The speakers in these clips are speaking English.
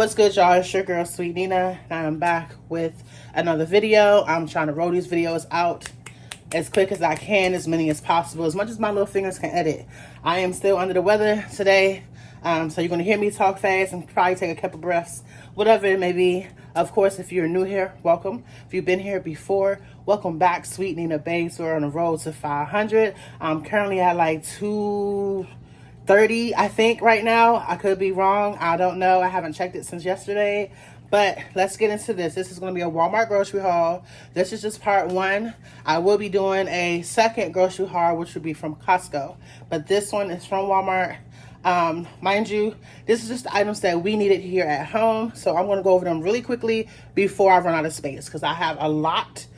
What's good, y'all? It's your girl Sweet Nina, and I'm back with another video. I'm trying to roll these videos out as quick as I can, as many as possible, as much as my little fingers can edit. I am still under the weather today, so you're going to hear me talk fast and probably take a couple breaths, whatever it may be. Of course, if you're new here, welcome. If you've been here before, welcome back, Sweet Nina Babes. We're on the road to 500. I'm currently at like 230, I think, right now. I could be wrong. I don't know. I haven't checked it since yesterday. But let's get into this. This is going to be a Walmart grocery haul. This is just part one. I will be doing a second grocery haul, which would be from Costco. But this one is from Walmart. Mind you, this is just the items that we needed here at home. So I'm going to go over them really quickly before I run out of space, because I have a lot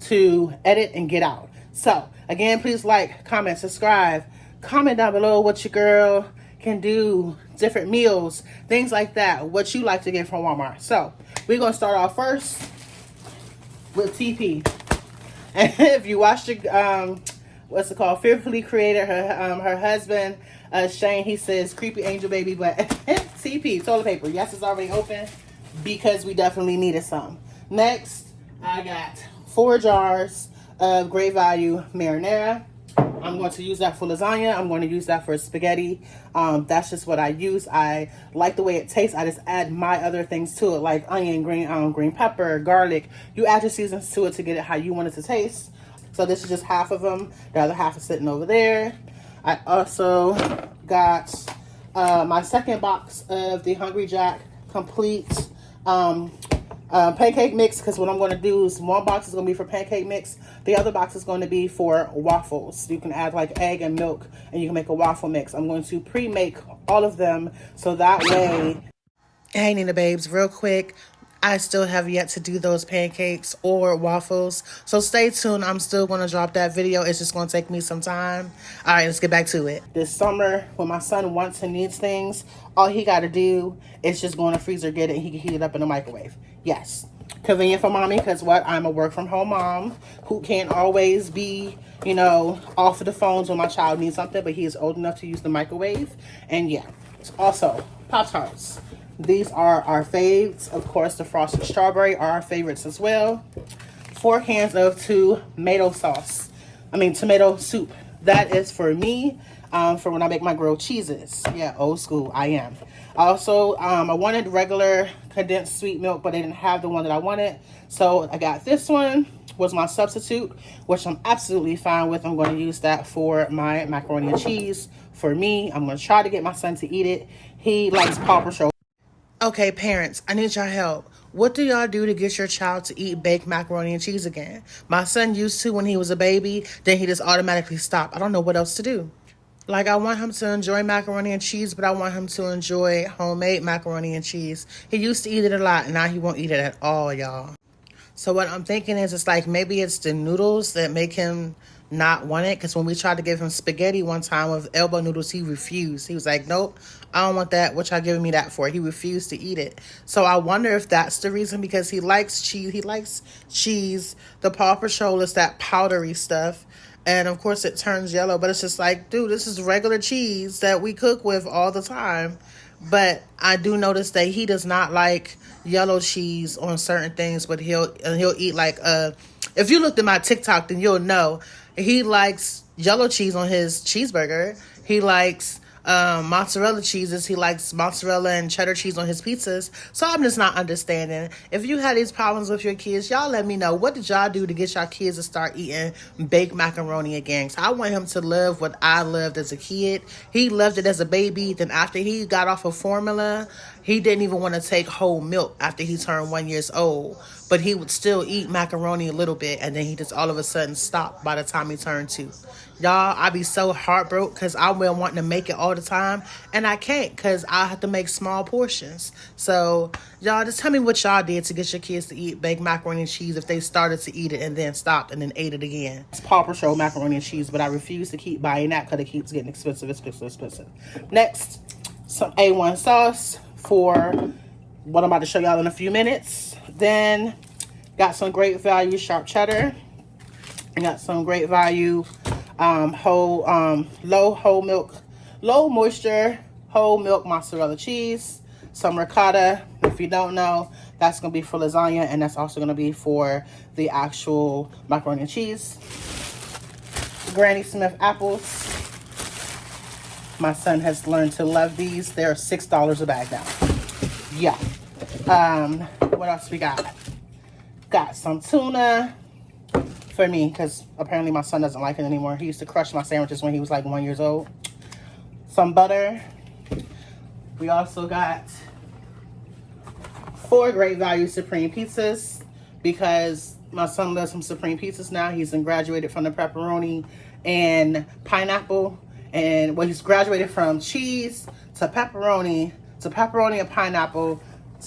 to edit and get out. So again, please like, comment, subscribe. Comment down below what your girl can do, different meals, things like that, what you like to get from Walmart. So we're going to start off first with TP. And if you watch the, what's it called, Fearfully Created, her husband, Shane, he says, creepy angel baby, but TP, toilet paper. Yes, it's already open because we definitely needed some. Next, I got 4 jars of Great Value marinara. I'm going to use that for lasagna. I'm going to use that for spaghetti. That's just what I use. I like the way it tastes. I just add my other things to it, like onion, green pepper, garlic. You add your seasons to it to get it how you want it to taste. So this is just half of them. The other half is sitting over there. I also got my second box of the Hungry Jack complete pancake mix, because what I'm going to do is one box is going to be for pancake mix, the other box is going to be for waffles. You can add like egg and milk and you can make a waffle mix. I'm going to pre-make all of them so that way. Hey Nina Babes, real quick, I still have yet to do those pancakes or waffles, so stay tuned. I'm still going to drop that video. It's just going to take me some time. All right, let's get back to it. This summer, when my son wants and needs things, all he got to do is just go in the freezer, get it, and he can heat it up in the microwave. Yes, convenient for mommy, because what? I'm a work from home mom who can't always be, you know, off of the phones when my child needs something, but he is old enough to use the microwave. And yeah, also Pop-Tarts. These are our faves. Of course, the frosted strawberry are our favorites as well. 4 cans of tomato soup. That is for me, for when I make my grilled cheeses. Yeah, old school, I am. Also, I wanted regular condensed sweet milk, but they didn't have the one that I wanted. So I got this one, was my substitute, which I'm absolutely fine with. I'm going to use that for my macaroni and cheese. For me, I'm going to try to get my son to eat it. He likes Paw Patrol. Okay, parents, I need your help. What do y'all do to get your child to eat baked macaroni and cheese again? My son used to when he was a baby, then he just automatically stopped. I don't know what else to do. Like, I want him to enjoy macaroni and cheese, but I want him to enjoy homemade macaroni and cheese. He used to eat it a lot, and now he won't eat it at all, y'all. So what I'm thinking is, it's like maybe it's the noodles that make him not want it, because when we tried to give him spaghetti one time with elbow noodles, he refused. He was like, nope, I don't want that. What y'all giving me that for? He refused to eat it. So I wonder if that's the reason, because he likes cheese. He likes cheese. The Paw Patrol is that powdery stuff. And of course it turns yellow, but it's just like, dude, this is regular cheese that we cook with all the time. But I do notice that he does not like yellow cheese on certain things, but he'll eat like, if you looked at my TikTok, then you'll know he likes yellow cheese on his cheeseburger. He likes mozzarella cheeses. He likes mozzarella and cheddar cheese on his pizzas. So I'm just not understanding. If you had these problems with your kids, y'all let me know. What did y'all do to get y'all kids to start eating baked macaroni again? So I want him to live what I loved as a kid. He loved it as a baby. Then after he got off of formula, he didn't even want to take whole milk after he turned 1 year old. But he would still eat macaroni a little bit, and then he just all of a sudden stopped by the time he turned 2. Y'all, I be so heartbroken because I will want to make it all the time, and I can't because I have to make small portions. So, y'all, just tell me what y'all did to get your kids to eat baked macaroni and cheese if they started to eat it and then stopped and then ate it again. It's Paw Patrol macaroni and cheese, but I refuse to keep buying that because it keeps getting expensive. Next, some A1 sauce for what I'm about to show y'all in a few minutes. Then, got some Great Value sharp cheddar. I got some Great Value low moisture whole milk mozzarella cheese, some ricotta. If you don't know, that's going to be for lasagna, and that's also going to be for the actual macaroni and cheese. Granny Smith apples. My son has learned to love these. They're $6 a bag now. Yeah. What else we got? Got some tuna for me, because apparently my son doesn't like it anymore. He used to crush my sandwiches when he was like 1 year old. Some butter. We also got 4 Great Value Supreme pizzas, because my son loves some Supreme pizzas now. He's been graduated from the pepperoni and pineapple. And well, he's graduated from cheese to pepperoni and pineapple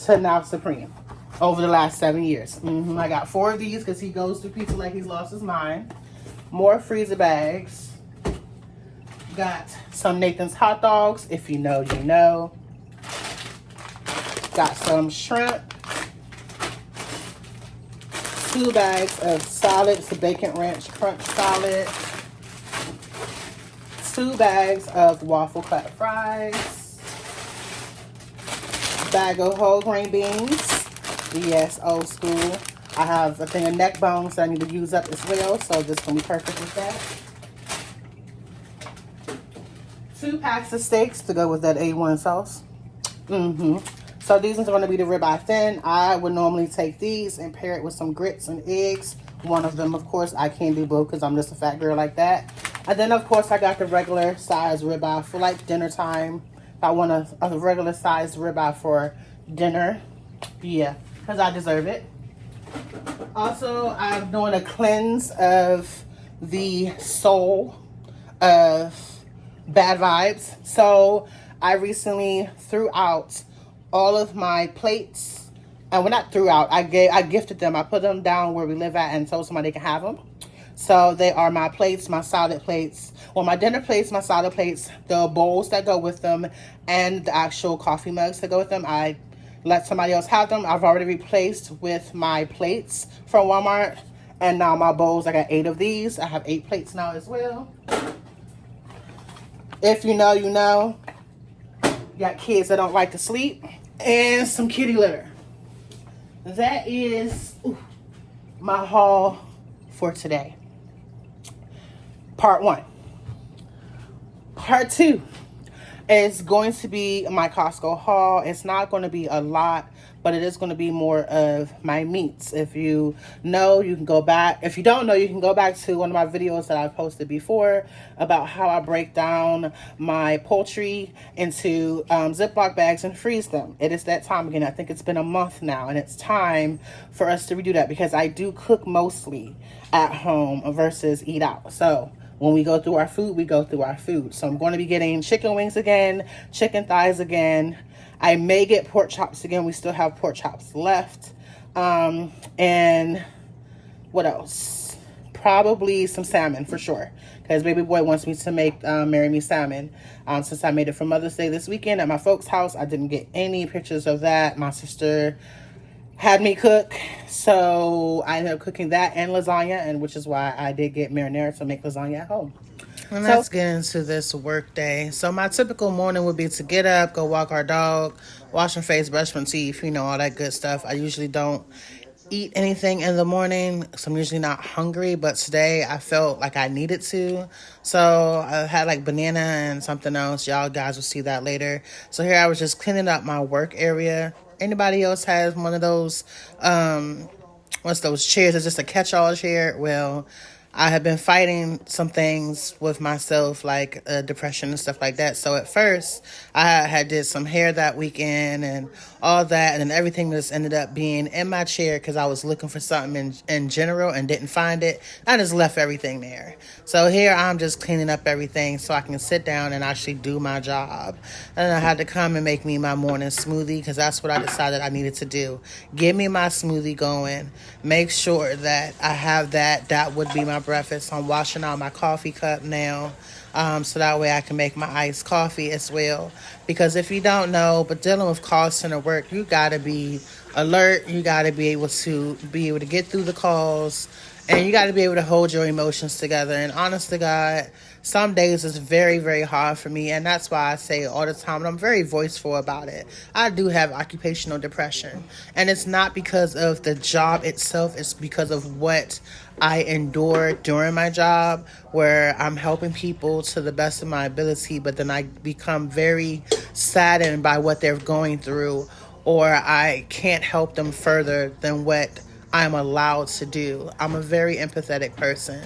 to now Supreme over the last 7 years. I got 4 of these because he goes through pizza like he's lost his mind. More freezer bags. Got some Nathan's hot dogs. If you know, you know. Got some shrimp. 2 bags of solids, the Bacon Ranch Crunch salad. 2 bags of waffle cut fries. Bag of whole grain beans. Yes, old school. I have a thing of neck bones that I need to use up as well, so this is going to be perfect with that. 2 packs of steaks to go with that A1 sauce. So these are going to be the ribeye thin. I would normally take these and pair it with some grits and eggs. One of them, of course, I can't do both because I'm just a fat girl like that. And then, of course, I got the regular size ribeye for like dinner time. If I want a regular size ribeye for dinner, yeah, because I deserve it. Also, I'm doing a cleanse of the soul of bad vibes. So I recently threw out all of my plates. And well, not threw out. I gifted them. I put them down where we live at and told somebody they can have them. So they are my plates, my salad plates, well, my dinner plates, my salad plates, the bowls that go with them, and the actual coffee mugs that go with them. I let somebody else have them. I've already replaced with my plates from Walmart. And now my bowls, I got 8 of these. I have 8 plates now as well. If you know, you know. You got kids that don't like to sleep. And some kitty litter. That is my haul for today. Part 1. Part 2 is going to be my Costco haul. It's not going to be a lot, but it is going to be more of my meats. If you know, you can go back. If you don't know, you can go back to one of my videos that I posted before about how I break down my poultry into Ziploc bags and freeze them. It is that time again. I think it's been a month now, and it's time for us to redo that because I do cook mostly at home versus eat out. So when we go through our food, we go through our food. So I'm going to be getting chicken wings again, chicken thighs again. I may get pork chops again. We still have pork chops left. And what else? Probably some salmon for sure. Because baby boy wants me to make marry me salmon. Since I made it for Mother's Day this weekend at my folks' house, I didn't get any pictures of that. My sister had me cook, so I ended up cooking that and lasagna, and which is why I did get marinara to make lasagna at home. And let's get into this work day. So my typical morning would be to get up, go walk our dog, wash my face, brush my teeth, you know, all that good stuff. I usually don't eat anything in the morning, so I'm usually not hungry, but today I felt like I needed to. So I had like banana and something else. Y'all guys will see that later. So here I was just cleaning up my work area. Anybody else has one of those, what's those chairs? It's just a catch-all chair. Well, I have been fighting some things with myself, like depression and stuff like that. So at first, I had did some hair that weekend and all that, and then everything just ended up being in my chair because I was looking for something in general and didn't find it. I just left everything there. So here I'm just cleaning up everything so I can sit down and actually do my job. And I had to come and make me my morning smoothie because that's what I decided I needed to do. Give me my smoothie going. Make sure that I have that. That would be my breakfast. I'm washing out my coffee cup now. So that way I can make my iced coffee as well. Because if you don't know, but dealing with call center work, you got to be alert. You got to be able to get through the calls And you got to be able to hold your emotions together. And honest to God, some days it's very, very hard for me. And that's why I say all the time, and I'm very voiceful about it. I do have occupational depression. And it's not because of the job itself. It's because of what I endure during my job, where I'm helping people to the best of my ability. But then I become very saddened by what they're going through, or I can't help them further than what I'm allowed to do. I'm a very empathetic person,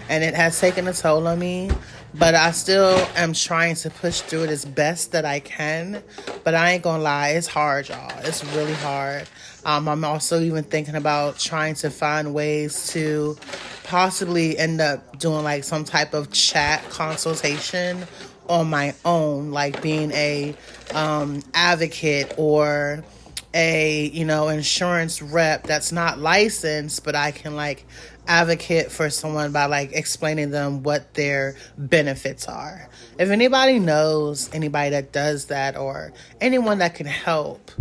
and it has taken a toll on me, but I still am trying to push through it as best that I can. But I ain't gonna lie, it's hard, y'all. It's really hard. I'm also even thinking about trying to find ways to possibly end up doing like some type of chat consultation on my own, like being a advocate or a insurance rep that's not licensed, but I can like advocate for someone by like explaining them what their benefits are. If anybody knows anybody that does that, or anyone that can help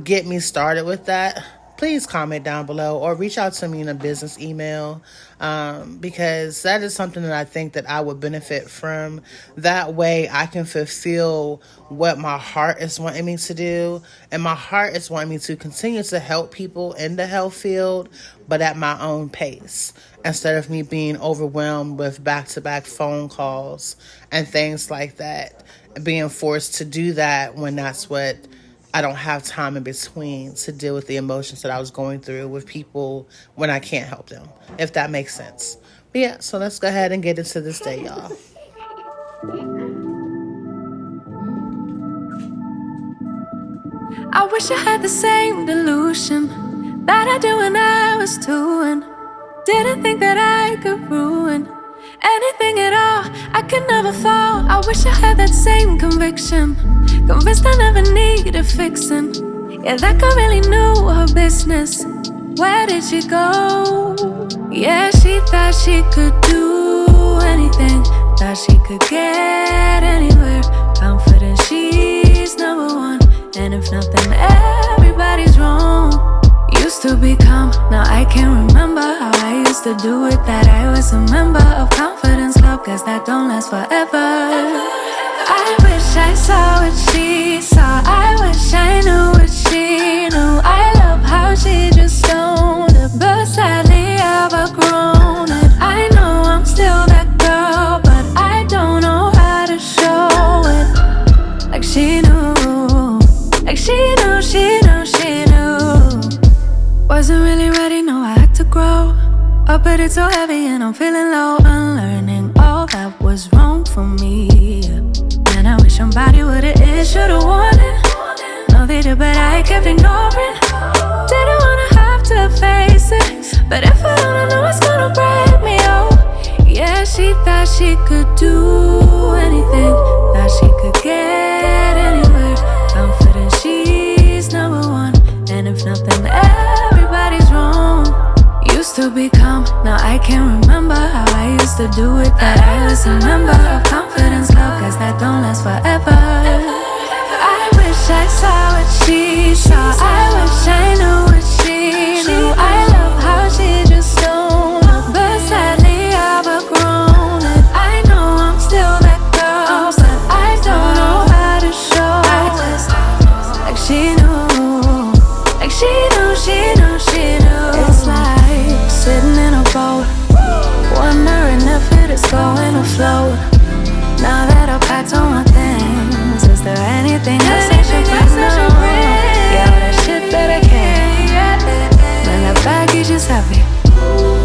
get me started with that, please comment down below or reach out to me in a business email, because that is something that I think that I would benefit from. That way I can fulfill what my heart is wanting me to do. And my heart is wanting me to continue to help people in the health field, but at my own pace, instead of me being overwhelmed with back-to-back phone calls and things like that, being forced to do that when that's what I don't have time in between to deal with the emotions that I was going through with people when I can't help them, if that makes sense. But yeah, so let's go ahead and get into this day, y'all. I wish I had the same delusion that I do when I was 2 and didn't think that I could ruin anything at all. I could never fall. I wish I had that same conviction, convinced I never needed fixing. Yeah, that girl really knew her business. Where did she go? Yeah, she thought she could do anything, thought she could get anywhere. Confident she's number one, and if nothing, everybody's wrong. Used to be calm, now I can't remember how I used to do it. That I was a member of Confidence Club, cause that don't last forever. I wish I saw what she saw, I wish I knew what she knew. I love how she just owned it, but sadly I've outgrown it. I know I'm still that girl, but I don't know how to show it. Like she knew, like she knew, she knew, she knew. Wasn't really ready, no, I had to grow up, but it's so heavy and I'm feeling low. Unlearning all that was wrong for me, and I wish somebody would've should've warned it. No, they did, but I kept ignoring. Didn't wanna have to face it, but if I don't know, it's gonna break me, oh. Yeah, she thought she could do anything, thought she could get anywhere. Confident she's number one, and if nothing, everybody's wrong. Used to be calm, now I can't remember how I used to do it. That I was a member of Confidence Club, cause that don't last forever. I wish I saw what she saw, I wish I knew what she knew. I love how she just owned it, but sadly I've outgrown it. I know I'm still that girl, but I don't know how to show it. Like she knew, like she knew, she knew, she knew. It's like sitting in a boat, wondering if it is going to float. Now that I've packed all my things, is there anything else I should bring? Yeah, all that shit that I can't. Man, that baggage is heavy.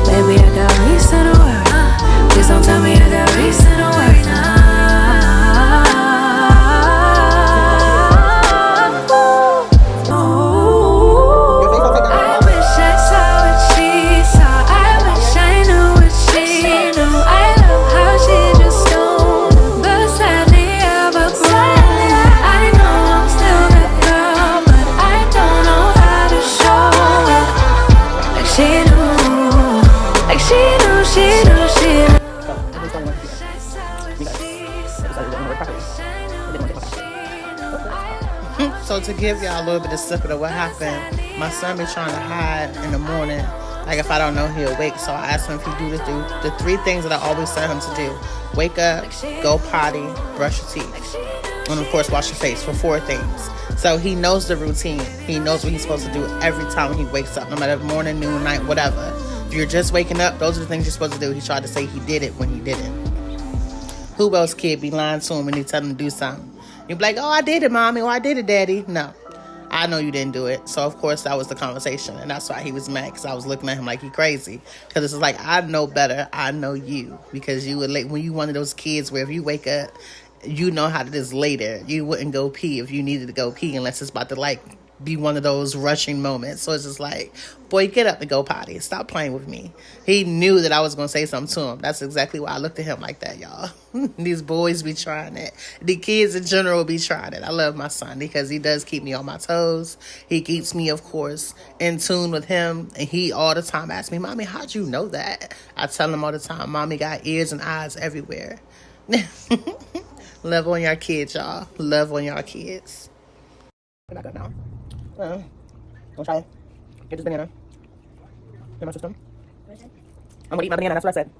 Maybe I got reason to worry. Please don't tell me I got reason to worry now. I wish I saw what she saw, I wish I knew what she knew. I love how she just owned it, but sadly I've outgrown it. I know I'm still that girl, but I don't know how to show it. Like she knew, like she knew, she knew, she knew. So to give y'all a little bit of snippet of what happened, my son be trying to hide in the morning Like if I don't know he'll wake, so I asked him if he do the 3 things that I always tell him to do: wake up, go potty, brush your teeth, and of course wash your face, for 4 things. So he knows the routine. He knows what he's supposed to do every time he wakes up, no matter morning, noon, night, whatever. If you're just waking up, those are the things you're supposed to do. He tried to say he did it when he didn't. Who else kid be lying to him when he tell him to do something? You be like, oh, I did it, mommy, or I did it, daddy. No, I know you didn't do it. So of course that was the conversation, and that's why he was mad, because I was looking at him like he crazy. Because it's like, I know better. I know you, because you would like when you one of those kids where if you wake up, you know how it is later. You wouldn't go pee if you needed to go pee unless it's about to like be one of those rushing moments. So it's just like, boy, get up and go potty. Stop playing with me. He knew that I was going to say something to him. That's exactly why I looked at him like that, y'all. These boys be trying it. The kids in general be trying it. I love my son because he does keep me on my toes. He keeps me, of course, in tune with him. And he all the time asks me, Mommy, how'd you know that? I tell him all the time, Mommy got ears and eyes everywhere. Love on your kids, y'all. Love on your kids. We're not good now. Don't try it. Get this banana in my system. I'm gonna eat my banana, that's what I said.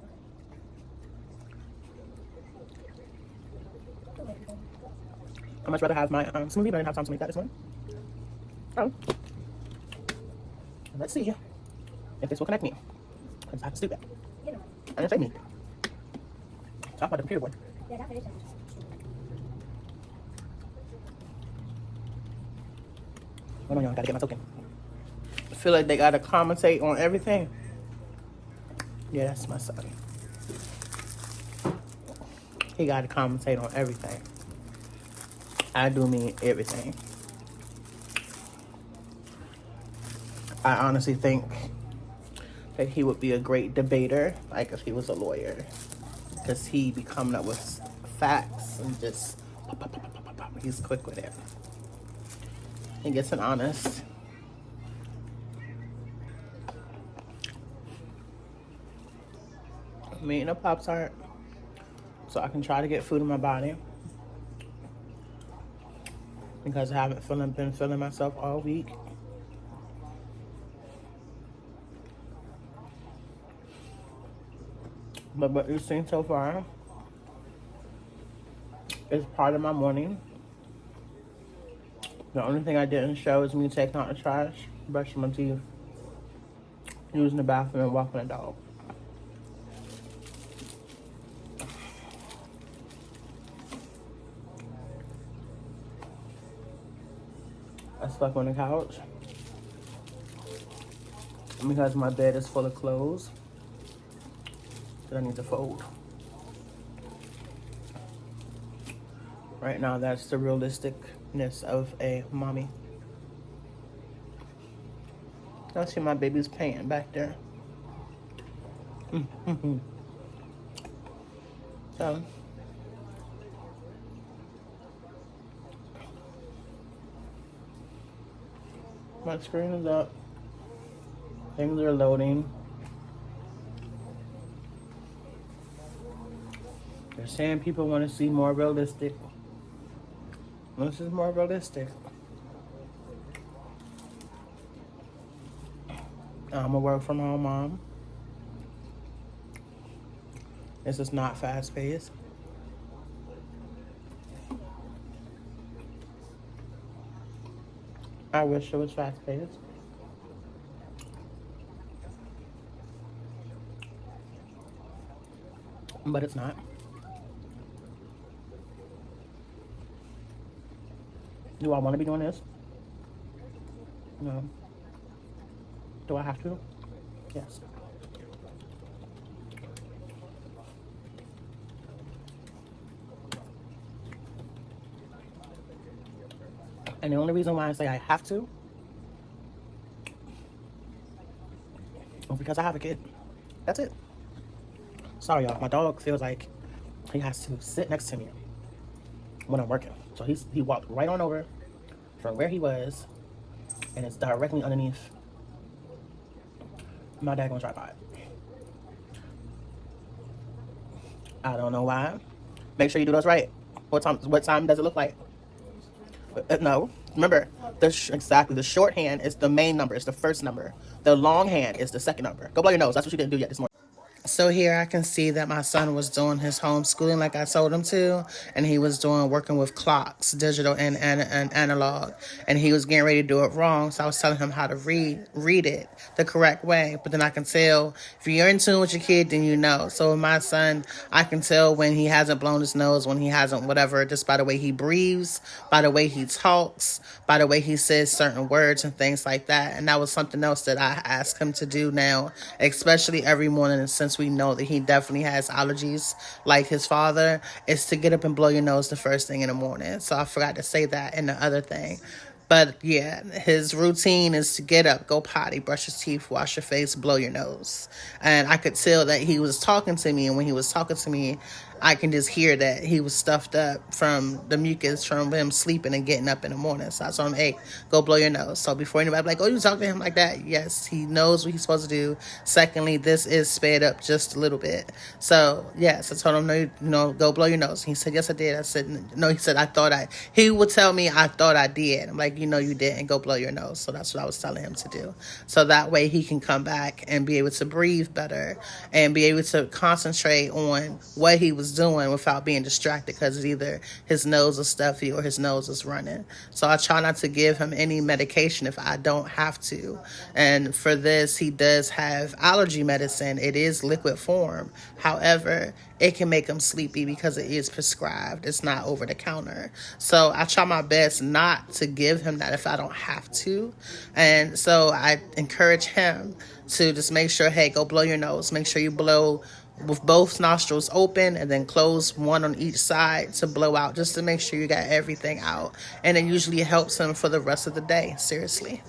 I'd much rather have my smoothie, but I didn't have time to make that this morning. Oh. Let's see if this will connect me. Because I have to stupid. I didn't say me. Talk about the computer board. Hold on, y'all. Gotta get my token. I feel like they gotta commentate on everything. Yeah, that's my son. He gotta commentate on everything. I do mean everything. I honestly think that he would be a great debater, like if he was a lawyer. Because he be coming up with facts and just pop, pop, pop, pop, pop, pop. He's quick with it. He gets it honest. I'm eating a Pop-Tart so I can try to get food in my body, because I haven't been feeling myself all week. But what you've seen so far is part of my morning. The only thing I didn't show is me taking out the trash, brushing my teeth, using the bathroom, and walking the dog. I slept on the couch because my bed is full of clothes that I need to fold. Right now, that's the realisticness of a mommy. I see my baby's painting back there. So, my screen is up. Things are loading. They're saying people want to see more realistic. This is more realistic. I'm a work from home mom. This is not fast paced. I wish it was fast paced. But it's not. Do I want to be doing this? No. Do I have to? Yes. And the only reason why I say I have to is because I have a kid. That's it. Sorry, y'all. My dog feels like he has to sit next to me when I'm working. So he walked right on over from where he was, and it's directly underneath my daggone tripod. I don't know why. Make sure you do those right. What time does it look like? No. Remember, exactly, the short hand is the main number, it's the first number. The long hand is the second number. Go blow your nose. That's what you didn't do yet this morning. So here I can see that my son was doing his homeschooling like I told him to, and he was working with clocks, digital and analog, and he was getting ready to do it wrong. So I was telling him how to read it the correct way. But then I can tell if you're in tune with your kid, then you know. So with my son, I can tell when he hasn't blown his nose, when he hasn't whatever, just by the way he breathes, by the way he talks, by the way he says certain words and things like that. And that was something else that I ask him to do now, especially every morning. And since we know that he definitely has allergies like his father, is to get up and blow your nose the first thing in the morning. So I forgot to say that in the other thing. But yeah, his routine is to get up, go potty, brush his teeth, wash your face, blow your nose. And I could tell that he was talking to me, and when he was talking to me, I can just hear that he was stuffed up from the mucus from him sleeping and getting up in the morning. So I told him, hey, go blow your nose. So before anybody be like, oh, you talk to him like that? Yes, he knows what he's supposed to do. Secondly, this is sped up just a little bit. So yes, I told him, no, go blow your nose. He said, yes, I did. I said, no, he said, he would tell me, I thought I did. I'm like, you didn't, go blow your nose. So that's what I was telling him to do. So that way he can come back and be able to breathe better and be able to concentrate on what he was doing without being distracted, because either his nose is stuffy or his nose is running. So I try not to give him any medication if I don't have to. And for this, he does have allergy medicine. It is liquid form. However, it can make him sleepy because it is prescribed. It's not over the counter. So I try my best not to give him that if I don't have to. And so I encourage him to just make sure, hey, go blow your nose. Make sure you blow with both nostrils open and then close one on each side to blow out, just to make sure you got everything out. And it usually helps him for the rest of the day. Seriously.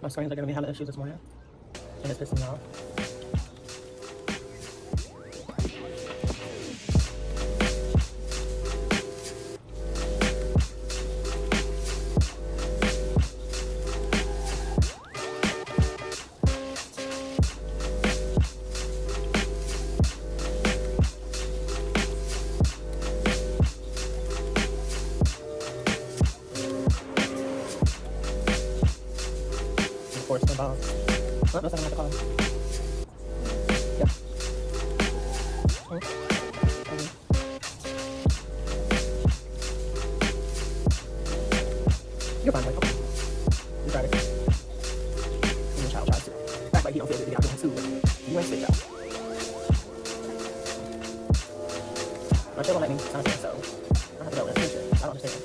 My screens are giving me hella issues this morning, and it's pissing me off. Of course, my boss. Oh, no, second, I have to call him. Yep. You're fine, Michael. You tried it. And your child tries to act like he don't feel good to get out doing too, but you ain't sick, y'all. My child won't let me, so I have to go with it. I don't understand.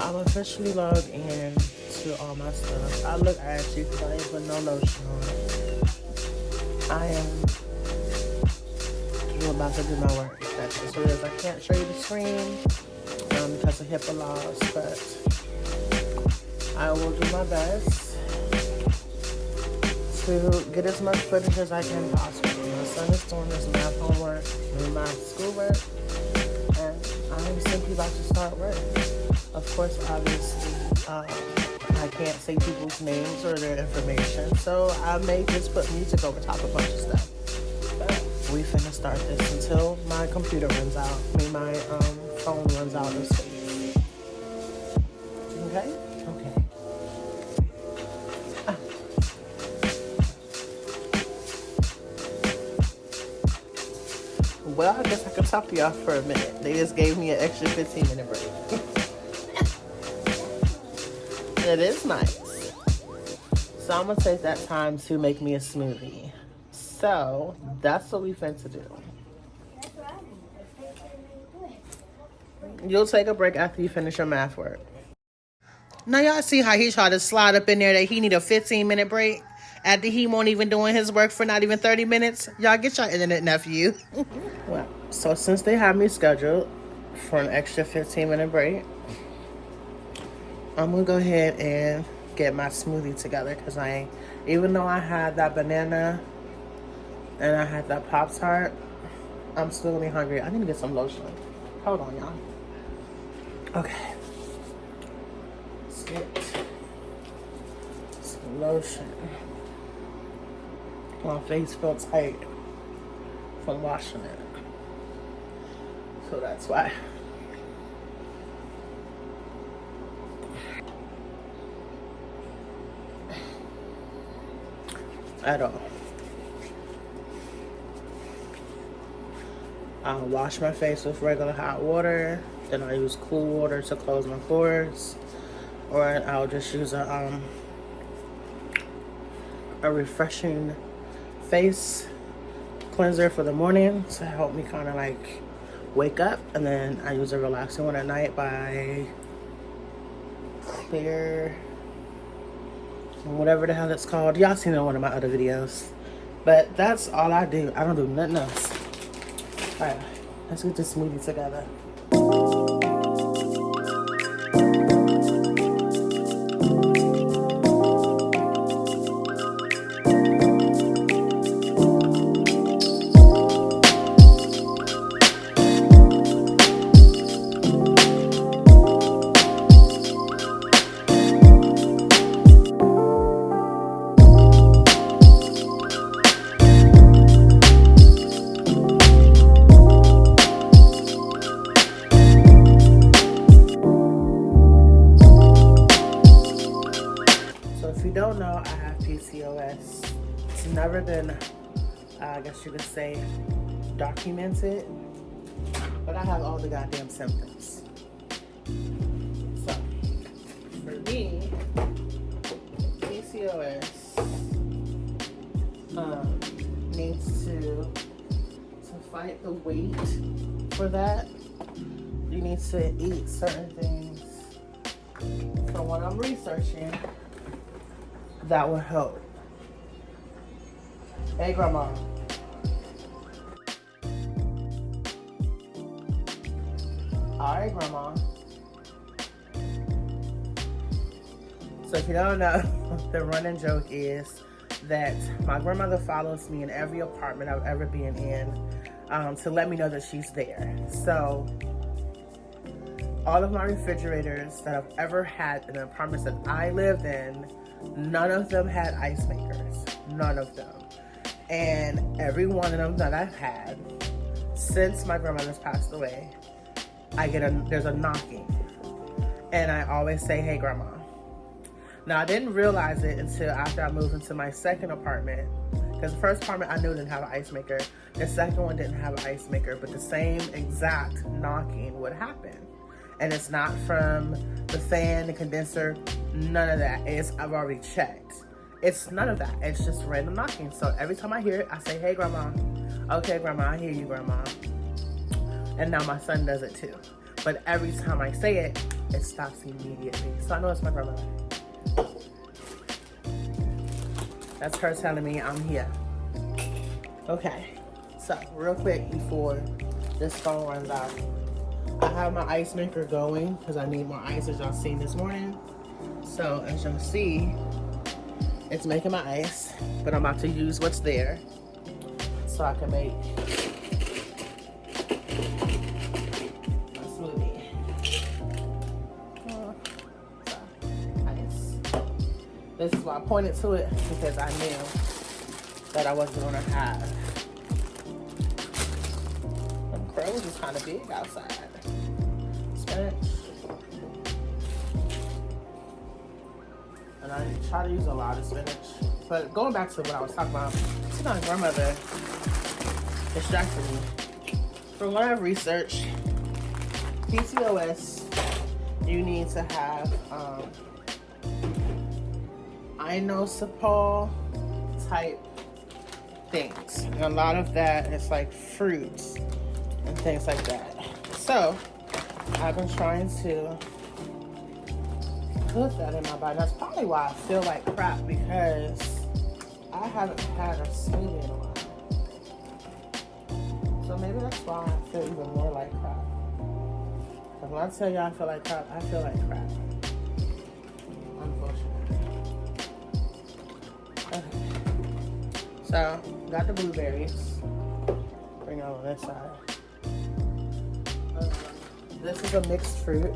I'm officially logged in to all my stuff. I look ashy because I ain't put no lotion on. I am about to do my work. That's just what it is. I can't show you the screen because of HIPAA laws, but I will do my best to get as much footage as I can possibly. My son is doing his math homework, doing my schoolwork, and I'm simply about to start work. Of course, obviously, I can't say people's names or their information, so I may just put music over top of a bunch of stuff. But we finna start this until my computer runs out. I mean, my phone runs out of space. Okay? Okay. Well, I guess I could talk to y'all for a minute. They just gave me an extra 15-minute break. It is nice. So I'm gonna take that time to make me a smoothie. So that's what we finna do. You'll take a break after you finish your math work. Now y'all see how he tried to slide up in there that he need a 15-minute break after he won't even doing his work for not even 30 minutes? Y'all get your internet, nephew. Well, so since they have me scheduled for an extra 15-minute break, I'm gonna go ahead and get my smoothie together because even though I had that banana and I had that Pop-Tart, I'm still gonna be hungry. I need to get some lotion. Hold on, y'all. Okay. Let's get some lotion. My face feels tight from washing it. So that's why. At all. I'll wash my face with regular hot water, then I'll use cool water to close my pores, or I'll just use a refreshing face cleanser for the morning to help me kind of like wake up, and then I use a relaxing one at night by Clear, whatever the hell it's called. Y'all seen it in one of my other videos. But that's all I do. I don't do nothing else. Alright, let's get this smoothie together. It's never been, I guess you could say, documented, but I have all the goddamn symptoms. So, for me, PCOS needs to fight the weight for that. You need to eat certain things. From what I'm researching, that will help. Hey, Grandma. All right, Grandma. So if you don't know, the running joke is that my grandmother follows me in every apartment I've ever been in to let me know that she's there. So all of my refrigerators that I've ever had in the apartments that I lived in, none of them had ice makers. None of them. And every one of them that I've had since my grandmother's passed away, there's a knocking. And I always say, hey, Grandma. Now, I didn't realize it until after I moved into my second apartment. Because the first apartment I knew didn't have an ice maker. The second one didn't have an ice maker, but the same exact knocking would happen. And it's not from the fan, the condenser, none of that. I've already checked. It's none of that. It's just random knocking. So every time I hear it, I say, hey, Grandma. Okay, Grandma, I hear you, Grandma. And now my son does it too. but every time I say it, it stops immediately. So I know it's my grandmother. That's her telling me I'm here. Okay, so real quick before this phone runs out, I have my ice maker going because I need more ice, as y'all seen this morning. So as y'all see, it's making my ice, but I'm about to use what's there so I can make a smoothie. Ice. This is why I pointed to it, because I knew that I wasn't gonna have. Them crows is kind of big outside. Spinach. And I try to use a lot of spinach. But going back to what I was talking about, see, my grandmother distracted me. From what I've researched, PCOS, you need to have inositol type things. And a lot of that is like fruits and things like that. So I've been trying to put that in my body. That's probably why I feel like crap, because I haven't had a smoothie in a while. So maybe that's why I feel even more like crap. Because when I tell you I feel like crap, I feel like crap. Unfortunately. Okay. So, got the blueberries. Bring it on this side. This is a mixed fruit.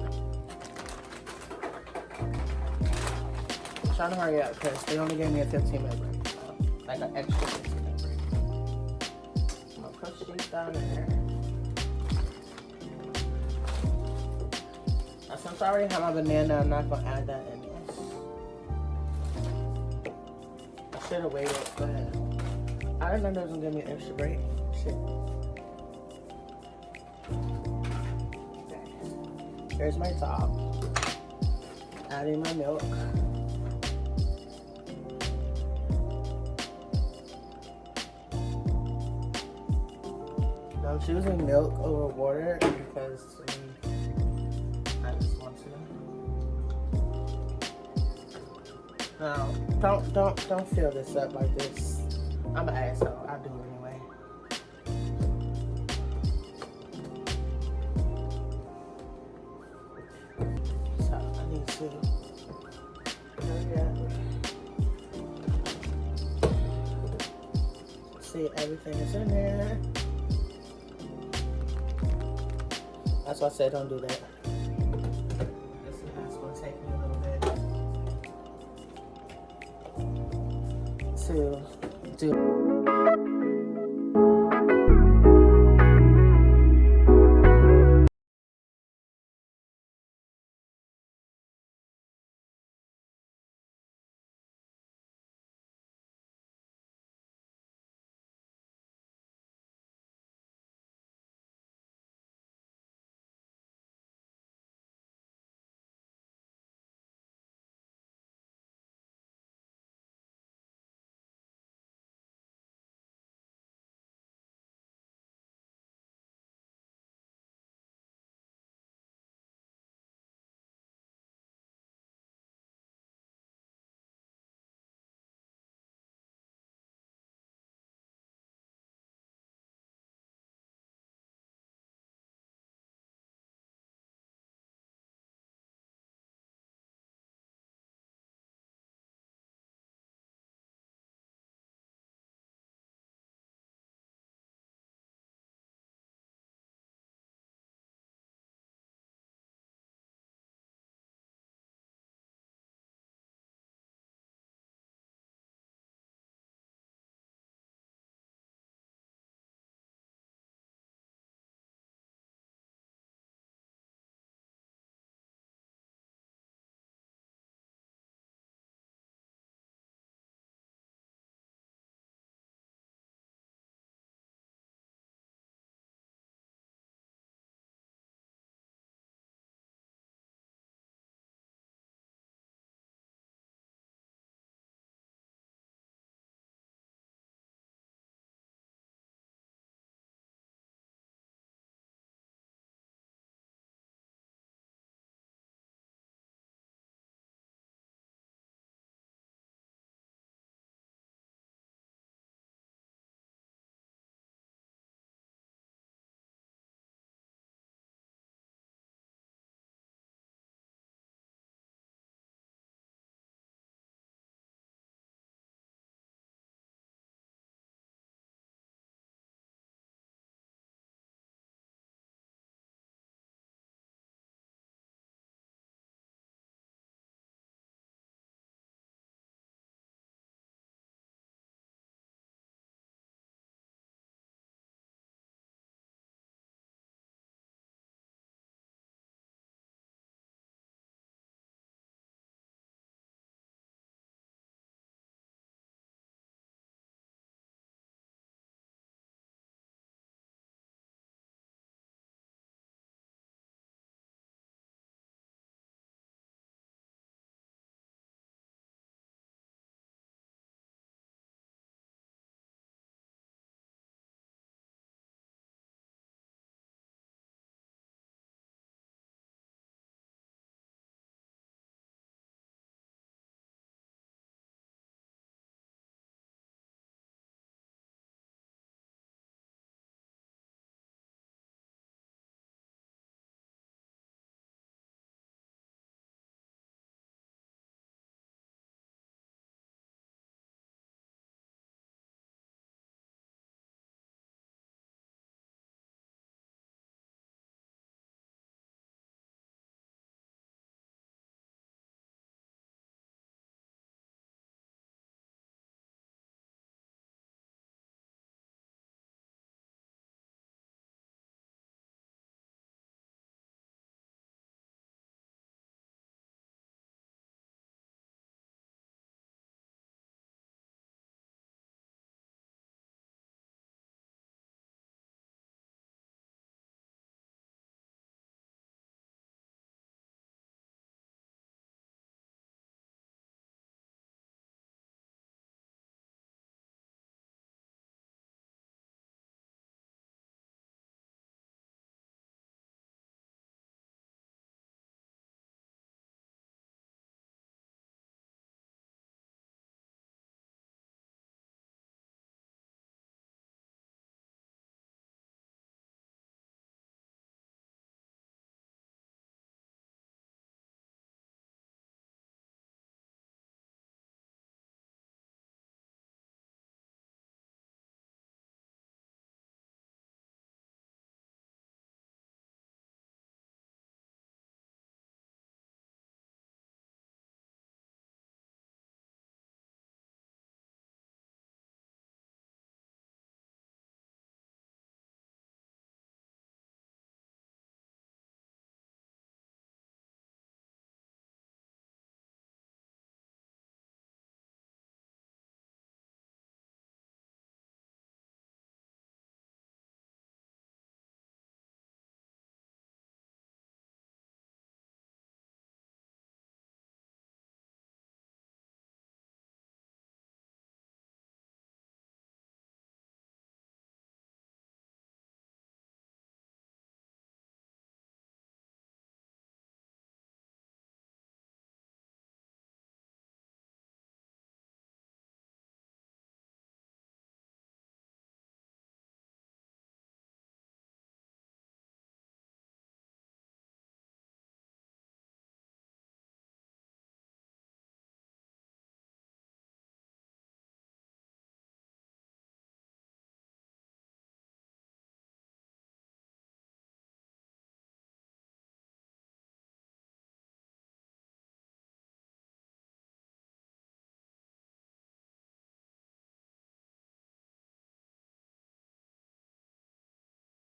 I'm trying to hurry up because they only gave me a 15-minute break. So, like an extra 15-minute break. I'm gonna push these down in there. Now, since I already have my banana, I'm not gonna add that in this. I should have waited, but I didn't know they was gonna give me an extra break. Shit. Okay. Here's my top. Adding my milk. I'm choosing milk over water because I just want to. Now, don't fill this up like this. I'm an asshole. I do it anyway. So I need to hurry up. See, everything is in there. That's why I said don't do that. That's going to take me a little bit to do.